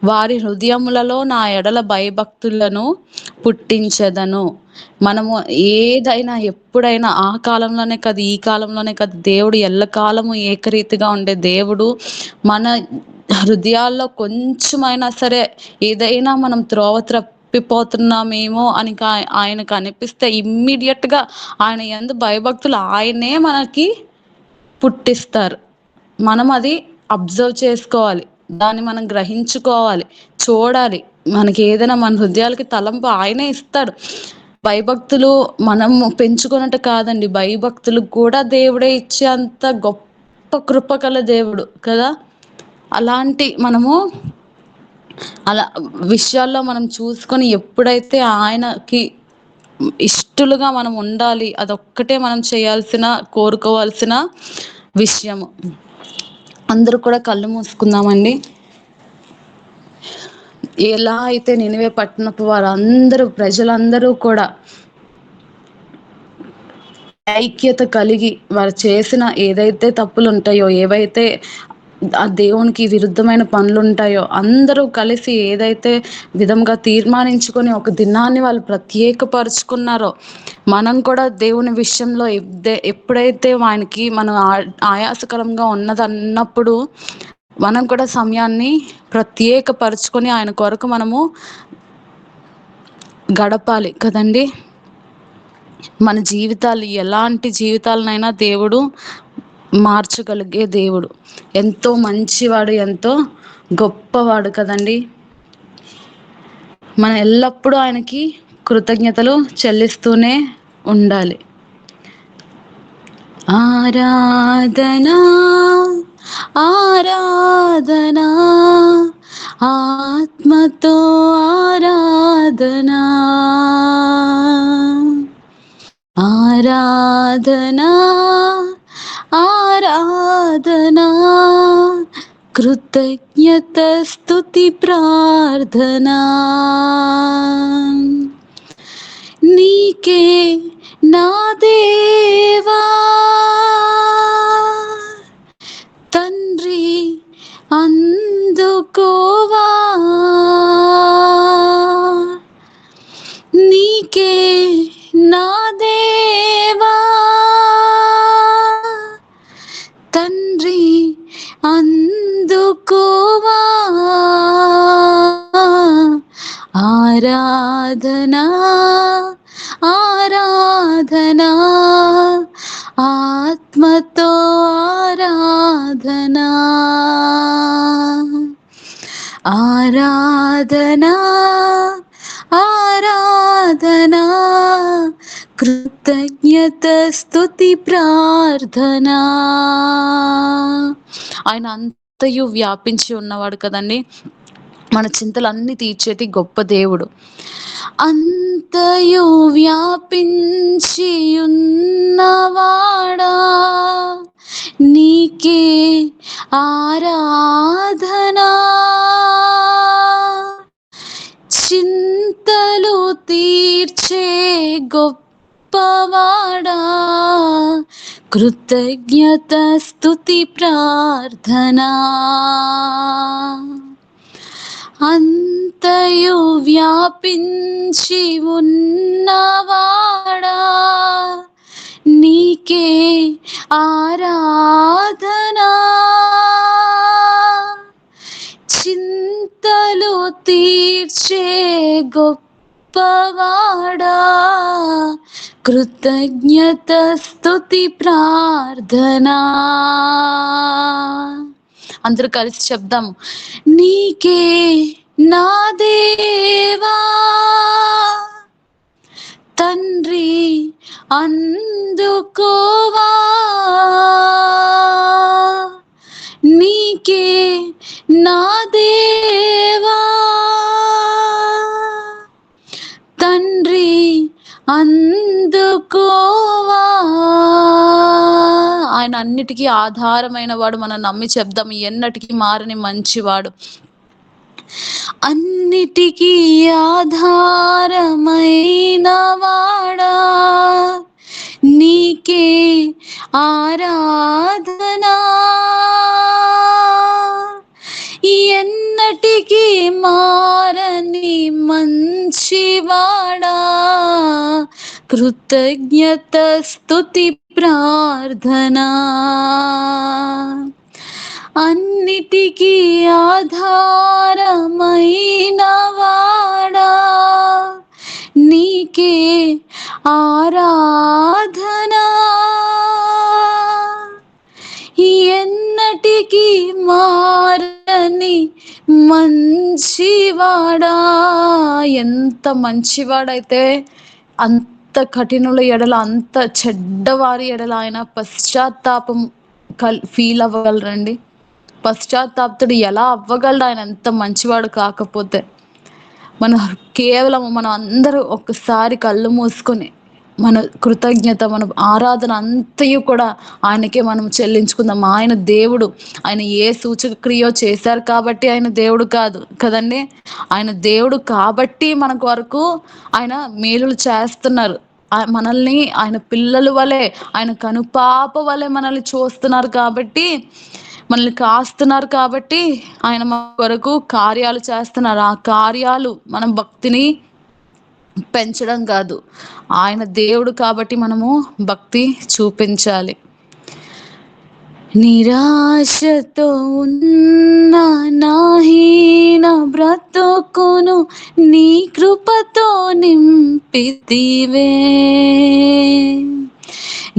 వారి హృదయములలో నా ఎడల భయభక్తులను పుట్టించెదను. మనము ఏదైనా ఎప్పుడైనా ఆ కాలంలోనే కాదు, ఈ కాలంలోనే కాదు, దేవుడు ఎల్లకాలము ఏకరీతిగా ఉండే దేవుడు. మన హృదయాల్లో కొంచెమైనా సరే ఏదైనా మనం త్రోవ తప్పిపోతున్నామేమో అని ఆయనకు అనిపిస్తే ఇమ్మీడియట్గా ఆయన యందు భయభక్తులు ఆయనే మనకి పుట్టిస్తారు. మనం అది అబ్జర్వ్ చేసుకోవాలి, దాన్ని మనం గ్రహించుకోవాలి, చూడాలి. మనకి ఏదైనా మన హృదయాలకి తలంపు ఆయనే ఇస్తాడు. భయభక్తులు మనం పెంచుకున్నట్టు కాదండి, భయభక్తులు కూడా దేవుడే ఇచ్చే అంత గొప్ప కృపగల దేవుడు కదా. అలాంటి మనము అలా విషయాల్లో మనం చూసుకొని ఎప్పుడైతే ఆయనకి ఇష్టలుగా మనం ఉండాలి, అదొక్కటే మనం చేయాల్సిన, కోరుకోవాల్సిన విషయము. అందరూ కూడా కళ్ళు మూసుకుందామండి. ఎలా అయితే నినివే పట్టణపు వారందరూ, ప్రజలందరూ కూడా ఐక్యత కలిగి వారు చేసిన ఏదైతే తప్పులు ఉంటాయో, ఏవైతే ఆ దేవునికి విరుద్ధమైన పనులు ఉంటాయో, అందరూ కలిసి ఏదైతే విధంగా తీర్మానించుకొని ఒక దినాన్ని వాళ్ళు ప్రత్యేకపరుచుకున్నారో, మనం కూడా దేవుని విషయంలో ఎప్పుడైతే ఆయనకి మనం ఆయాసకరంగా ఉన్నదన్నప్పుడు మనం కూడా సమయాన్ని ప్రత్యేకపరుచుకొని ఆయన కొరకు మనము గడపాలి కదండి. మన జీవితాలు ఎలాంటి జీవితాలనైనా దేవుడు మార్చగలిగే దేవుడు. ఎంతో మంచివాడు, ఎంతో గొప్పవాడు కదండి. మనం ఎల్లప్పుడూ ఆయనకి కృతజ్ఞతలు చెల్లిస్తూనే ఉండాలి. ఆరాధనా ఆరాధనా ఆత్మతో ఆరాధనా ఆరాధనా ఆరాధనా కృతజ్ఞత స్తుతి ప్రార్థనా నీకే నా దేవా తండ్రి అందుకోవా నీకే నా దేవా తండ్రి అందుకోవా ఆరాధనా ఆరాధనా ఆత్మతో ఆరాధనా ఆరాధనా ఆరాధనా కృతజ్ఞత స్తుతి ప్రార్థనా. ఆయన అంతయు వ్యాపించి ఉన్నవాడు కదండి, మన చింతలన్నీ తీర్చేటి గొప్ప దేవుడు. అంతయు వ్యాపించి ఉన్నవాడా నీకే ఆరాధనా. చింతలు తీర్చే గొప్పవాడా కృతజ్ఞత స్తుతి ప్రార్థనా. అంతయు వ్యాపించి ఉన్నవాడా నీకే ఆరాధనా. చింతలు తీర్చే గొప్పవాడా కృతజ్ఞత స్తుతి ప్రార్థనా. అందరూ కలిసి చెప్దాము. నీకే నా దేవా తండ్రి అందుకోవా నీకే నా దేవా తండ్రి అందుకోవా. ఆయన అన్నిటికీ ఆధారమైన వాడు. మనం నమ్మి చెప్దాం, ఎన్నటికీ మారని మంచివాడు. అన్నిటికీ ఆధారమైన వాడా నీకే ఆరాధనా. ఎన్నటికీ మారని మంచివాడా కృతజ్ఞత స్తుతి ప్రార్థనా. అన్నిటికీ ఆధారమైన వాడా నీకే ఆరాధనా. ఎన్నటికీ మారని మంచివాడా. ఎంత మంచివాడైతే అంత కఠినుల ఎడల, అంత చెడ్డవారి ఎడల ఆయన పశ్చాత్తాపం ఫీల్ అవ్వగలరండి? పశ్చాత్తాపుడు ఎలా అవ్వగలడు ఆయన ఎంత మంచివాడు కాకపోతే? మనం అందరూ ఒక్కసారి కళ్ళు మూసుకొని మన కృతజ్ఞత, మన ఆరాధన అంతయు కూడా ఆయనకే మనం చెల్లించుకుందాం. ఆయన దేవుడు. ఆయన ఏ సూచక క్రియో చేశారు కాబట్టి ఆయన దేవుడు కాదు కదండి. ఆయన దేవుడు కాబట్టి మన కొరకు ఆయన మేలులు చేస్తున్నారు. మనల్ని ఆయన పిల్లల వలె, ఆయన కనుపాప వలె మనల్ని చూస్తున్నారు కాబట్టి, మనల్ని కాస్తున్నారు కాబట్టి ఆయన మన కొరకు కార్యాలు చేస్తున్నారు. ఆ కార్యాలు మనం భక్తిని పెంచడం కాదు, ఆయన దేవుడు కాబట్టి మనము భక్తి చూపించాలి. నిరాశతో ఉన్న నాహీన బ్రతుకును నీ కృపతో నింపితివే.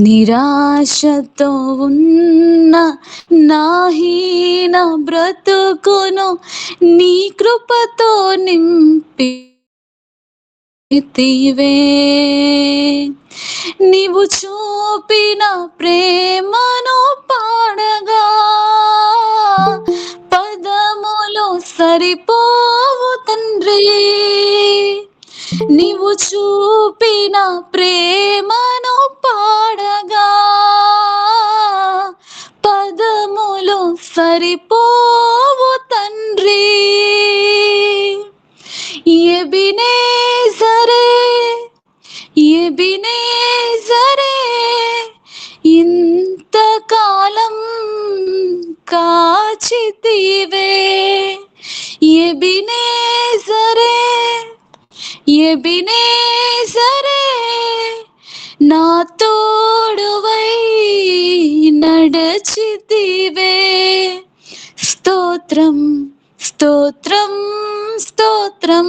నిరాశతో ఉన్న నాహీన బ్రతుకును నీ కృపతో నింపితివే. నీవు చూపిన ప్రేమను పాడగా పదములు సరిపోవు తండ్రి. నీవు చూపిన ప్రేమను పాడగా పదములు సరిపోవు తండ్రి. ఎబినేజరే ఎబినేజరే ఇంతకాలం కాచితివే. ఎబినేజరే ఎబినేజరే నా తోడువై నడచితివే. స్తోత్రం స్తోత్రం స్తోత్రం,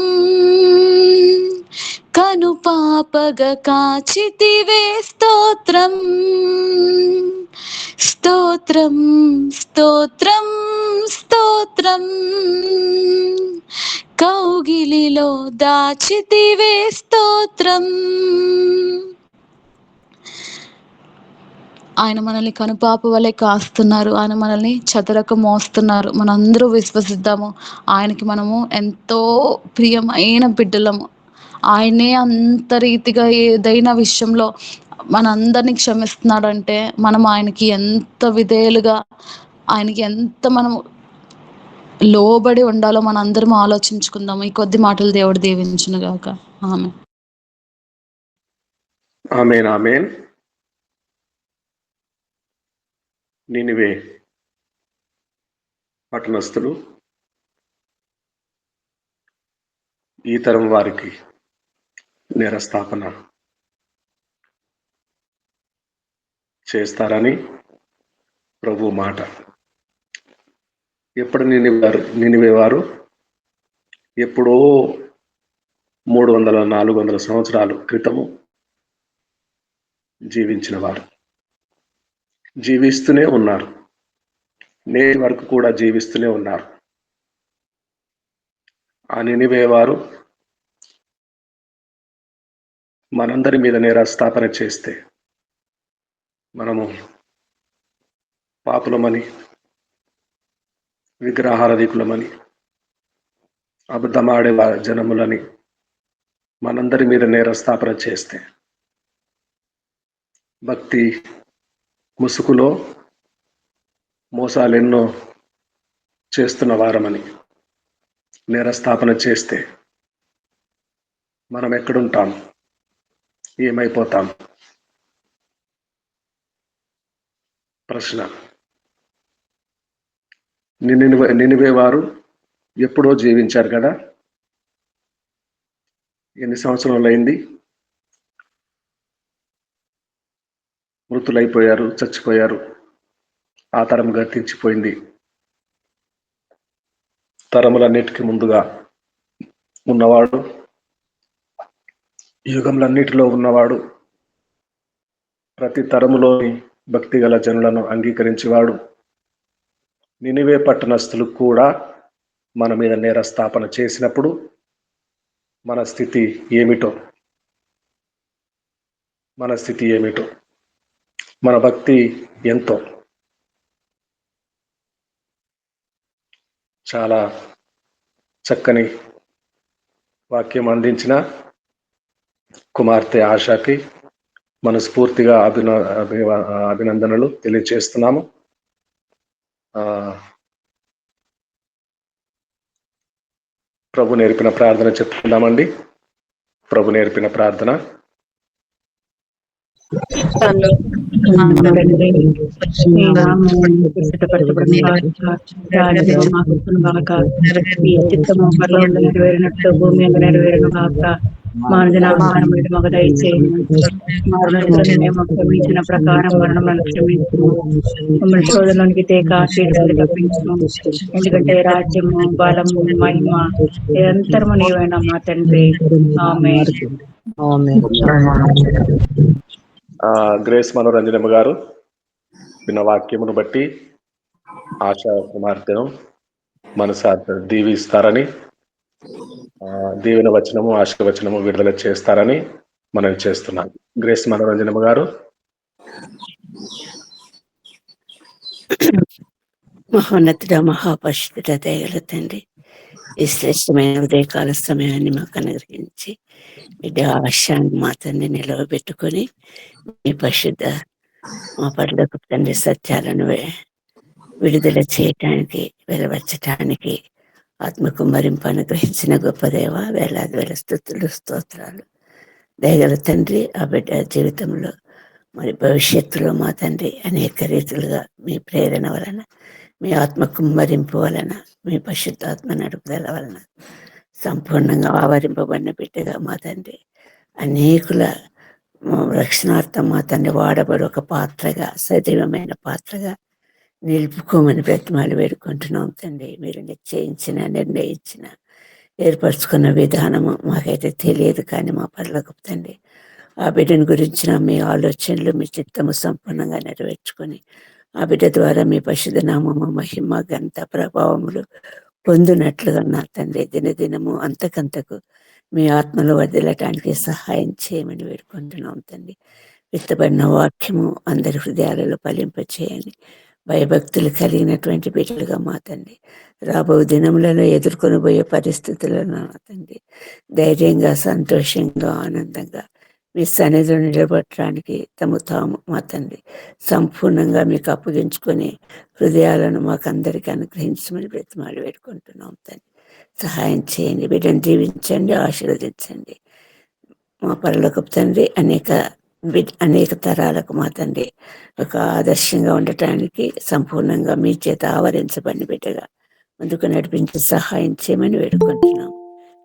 కను పాపగా కాచితివే. స్తోత్రం స్తోత్రం స్తోత్రం స్తోత్రం, కౌగిలిలో దాచితివే. స్తోత్రం. ఆయన మనల్ని కనుపాప వలె కాస్తున్నారు. ఆయన మనల్ని చతరక మోస్తున్నారు. మనందరూ విశ్వసిద్దాము, ఆయనకి మనము ఎంతో ప్రియమైన బిడ్డలము. ఆయనే అంత రీతిగా ఏదైనా విషయంలో మనందరినీ క్షమిస్తున్నాడంటే మనం ఆయనకి ఎంత విధేయులుగా, ఆయనకి ఎంత మనం లోబడి ఉండాలో మనందరం ఆలోచించుకుందాము. ఈ కొద్ది మాటలు దేవుడు దీవించును గాక. ఆమెన్. ఆమేన్ ఆమేన్. నినివే పట్టణస్థులు ఈ తరం వారికి నేరస్థాపన చేస్తారని ప్రభు మాట. ఎప్పుడు నినివే వారు ఎప్పుడో 300-400 సంవత్సరాలు క్రితము జీవించిన వారు, జీవిస్తూనే ఉన్నారు. నేటి వరకు కూడా జీవిస్తూనే ఉన్నారు. ఆ నినివే వారు మనందరి మీద నేరస్థాపన చేస్తే మనము పాపులమని, విగ్రహారాధికులమని, అబద్ధమాడే జనములని మనందరి మీద నేరస్థాపన చేస్తే, భక్తి ముసుగులో మోసాలెన్నో చేస్తున్న వారమని నేరస్థాపన చేస్తే మనం ఎక్కడుంటాం? ఏమైపోతాం? ప్రశ్న. నినివే వారు ఎప్పుడో జీవించారు కదా. ఎన్ని సంవత్సరాలు అయింది? మృతులైపోయారు, చచ్చిపోయారు. ఆ తరం గతించిపోయింది. తరములన్నిటికీ ముందుగా ఉన్నవాడు, యుగములన్నిటిలో ఉన్నవాడు, ప్రతి తరములోని భక్తి గల జనులను అంగీకరించేవాడు, నినివే పట్టణస్థులు కూడా మన మీద నేరస్థాపన చేసినప్పుడు మన స్థితి ఏమిటో, మన భక్తి ఎంతో. చాలా చక్కని వాక్యం అందించిన కుమార్తె ఆశాకి మనస్ఫూర్తిగా అభినందనలు తెలియజేస్తున్నాము. ప్రభు నేర్పిన ప్రార్థన చెప్పుకుందామండి. ప్రభు నేర్పిన ప్రార్థన. నెరవేరినట్లు భూమి నెరవేరును గాక. మానదనాహారం మాకు దయచేయండి. క్షమించిన ప్రకారం మరణం క్షమించు. మమ్మల్ని శోధనలోనికి తప్పించు. ఎందుకంటే రాజ్యము, బలము, మహిమ నిరంతరము నీవైనా మా తండ్రి. ఆమేన్. గ్రేస్ మనోరంజనమ్మ గారు విన్న వాక్యమును బట్టి ఆశా కుమార్తెను మనసారా దీవిస్తారని, దీవెన వచనము, ఆశీర్వచనము విడుదల చేస్తారని మనం చేస్తున్నాం. గ్రేస్ మనోరంజనమ్మ గారు. మహోన్నతుడ, మహాపరిశుద్ధుడ, దయగల తండ్రి, ఈ శ్రేష్టమైన ఉదయకాల సమయాన్ని మాకు అనుగ్రహించి బిడ్డ ఆశాన్ని మా తండ్రి నిలవబెట్టుకొని మీ పరిశుద్ధ మా పట్లకు తండ్రి సత్యాలను విడుదల చేయటానికి, వెలవచ్చటానికి ఆత్మకు మరింపు అనుగ్రహించిన గొప్ప దేవ, వేలాది వేల స్తుతులు, స్తోత్రాలు. దయగల తండ్రి, ఆ బిడ్డ జీవితంలో మరి భవిష్యత్తులో మా తండ్రి అనేక రీతులుగా మీ ప్రేరణ వలన, మీ ఆత్మ కుమ్మరింపు వలన, మీ పరిశుద్ధాత్మ నడుపుదల వలన సంపూర్ణంగా ఆవరింపబడిన బిడ్డగా మా తండ్రి అనేకుల రక్షణార్థం మా తండ్రి వాడబడి ఒక పాత్రగా, సజీవమైన పాత్రగా నిలుపుకోమని బ్రతిమాలు వేడుకుంటున్నాం తండ్రి. మీరు నిర్ణయించిన ఏర్పరచుకున్న విధానము మాకైతే తెలియదు, కానీ మా పరలోకపు తండ్రి ఆ బిడ్డను గురించిన మీ ఆలోచనలు, మీ చిత్తము సంపూర్ణంగా నెరవేర్చుకొని ఆ బిడ్డ ద్వారా మీ పరిశుద్ధ నామము, మహిమ, ఘనత, ప్రభావములు పొందినట్లుగా నా తండ్రి దినదినము అంతకంతకు మీ ఆత్మలో వదిలటానికి సహాయం చేయమని వేడుకుంటున్నాం తండ్రి. విత్తబడిన వాక్యము అందరి హృదయాలలో ఫలింపచేయండి. భయభక్తులు కలిగినటువంటి బిడ్డలుగా మా తండ్రి రాబో దినములలో ఎదుర్కొని పోయే పరిస్థితులను నా తండ్రి ధైర్యంగా, సంతోషంగా, ఆనందంగా మీ సన్నిధిలో నిలబడటానికి తాము మా తండ్రి సంపూర్ణంగా మీకు అప్పగించుకొని హృదయాలను మాకందరికీ అనుగ్రహించమని బ్రతిమాలు వేడుకుంటున్నాం తండ్రి. సహాయం చేయండి, బిడ్డను దీవించండి, ఆశీర్వదించండి. మా పరలోకపు తండ్రి అనేక తరాలకు మా తండ్రి ఒక ఆదర్శంగా ఉండటానికి సంపూర్ణంగా మీ చేత ఆవరించబడిన బిడ్డగా ముందుకు నడిపించి సహాయం చేయమని వేడుకుంటున్నాం.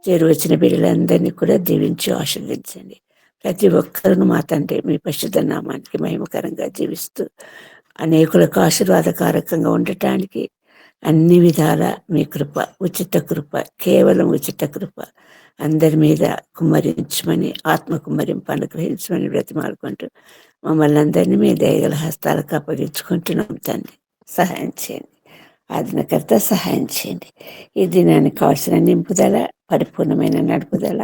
చేరువచ్చిన బిడ్డలందరినీ కూడా దీవించి ఆశీర్వదించండి. ప్రతి ఒక్కరిని మా తండ్రి మీ పరిశుద్ధ నామానికి మహిమకరంగా జీవిస్తూ అనేకులకు ఆశీర్వాదకారకంగా ఉండటానికి అన్ని విధాల మీ కృప, ఉచిత కృప, కేవలం ఉచిత కృప అందరి మీద కుమ్మరించమని, ఆత్మ కుమ్మరింపు అనుగ్రహించమని బ్రతిమాలుకుంటూ మమ్మల్ని అందరినీ మీ దయగల హస్తాలకు అప్పగించుకుంటున్నాం తండ్రి. సహాయం చేయండి, ఆదినకర్త సహాయం చేయండి. ఈ దినానికి కావాల్సిన నింపుదల, పరిపూర్ణమైన నడుపుదల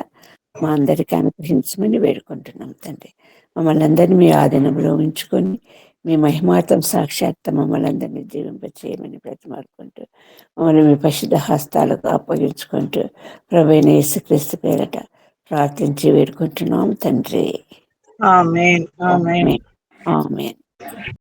మా అందరికీ అనుగ్రహించమని వేడుకుంటున్నాం తండ్రి. మమ్మల్ని అందరినీ మీ ఆధీనంలో ఉంచుకొని మీ మహిమార్థం సాక్షాత్ మమ్మల్ని అందరినీ జీవింపచేయమని బ్రతిమాలుకుంటూ మమ్మల్ని మీ పరిశుద్ధ హస్తాలకు అప్పగించుకుంటూ ప్రభువైన యేసుక్రీస్తు పేరట ప్రార్థించి వేడుకుంటున్నాం తండ్రి. ఆమేన్. ఆమేన్. ఆమేన్.